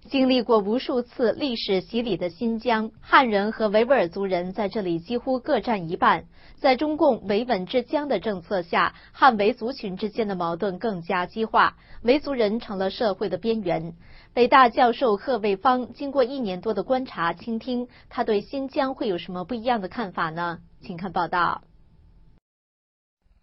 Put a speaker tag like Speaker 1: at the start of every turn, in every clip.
Speaker 1: 经历过无数次历史洗礼的新疆，汉人和维吾尔族人在这里几乎各占一半。在中共维稳治疆的政策下，汉维族群之间的矛盾更加激化，维族人成了社会的边缘。北大教授贺卫方经过1年多的观察倾听，他对新疆会有什么不一样的看法呢？请看报道。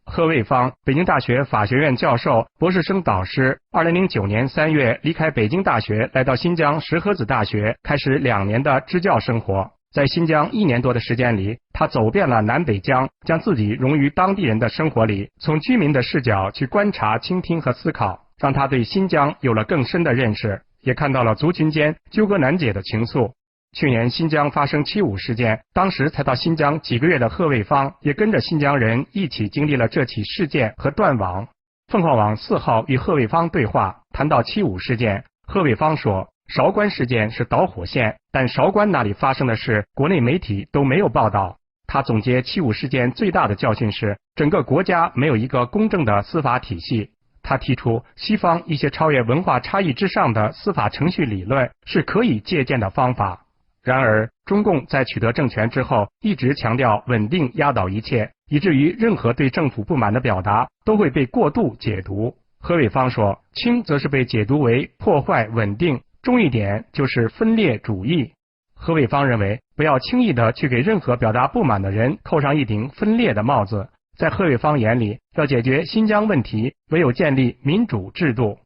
Speaker 2: 贺卫方，北京大学法学院教授、博士生导师。2009年3月离开北京大学，来到新疆石河子大学，开始2年的支教生活。在新疆1年多的时间里，他走遍了南北疆，将自己融于当地人的生活里，从居民的视角去观察、倾听和思考，让他对新疆有了更深的认识，也看到了族群间纠葛难解的情愫。去年新疆发生7·5事件，当时才到新疆几个月的贺卫方也跟着新疆人一起经历了这起事件和断网。凤凰网4号与贺卫方对话，谈到7·5事件，贺卫方说，韶关事件是导火线，但韶关那里发生的事，国内媒体都没有报道。他总结7·5事件最大的教训是，整个国家没有一个公正的司法体系。他提出，西方一些超越文化差异之上的司法程序理论是可以借鉴的方法。然而，中共在取得政权之后，一直强调稳定压倒一切，以至于任何对政府不满的表达都会被过度解读。贺卫方说，轻则是被解读为破坏稳定，重一点就是分裂主义。贺卫方认为，不要轻易的去给任何表达不满的人扣上一顶分裂的帽子。在贺卫方眼里，要解决新疆问题，唯有建立民主制度。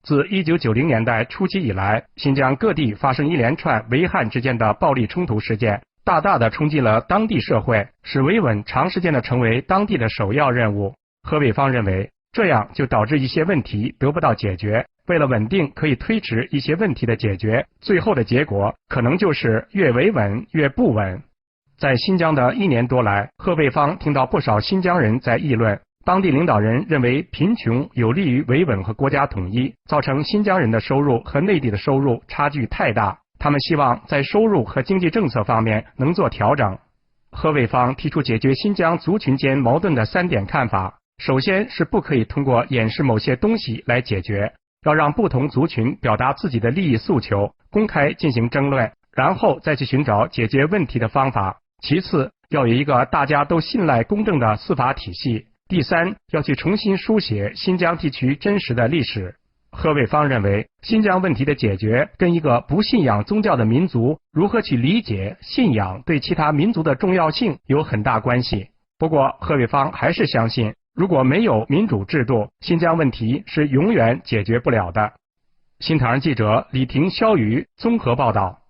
Speaker 2: 自1990年代初期以来，新疆各地发生一连串维汉之间的暴力冲突事件，大大的冲击了当地社会，使维稳长时间的成为当地的首要任务。贺卫方认为，这样就导致一些问题得不到解决，为了稳定可以推迟一些问题的解决，最后的结果可能就是越维稳越不稳。在新疆的1年多来，贺卫方听到不少新疆人在议论，当地领导人认为贫穷有利于维稳和国家统一，造成新疆人的收入和内地的收入差距太大，他们希望在收入和经济政策方面能做调整。贺卫方提出解决新疆族群间矛盾的3点看法，首先是不可以通过掩饰某些东西来解决，要让不同族群表达自己的利益诉求，公开进行争论，然后再去寻找解决问题的方法。其次，要有一个大家都信赖公正的司法体系。第3，要去重新书写新疆地区真实的历史。贺卫方认为，新疆问题的解决跟一个不信仰宗教的民族如何去理解信仰对其他民族的重要性有很大关系。不过，贺卫方还是相信，如果没有民主制度，新疆问题是永远解决不了的。新唐人记者李婷、肖瑜综合报道。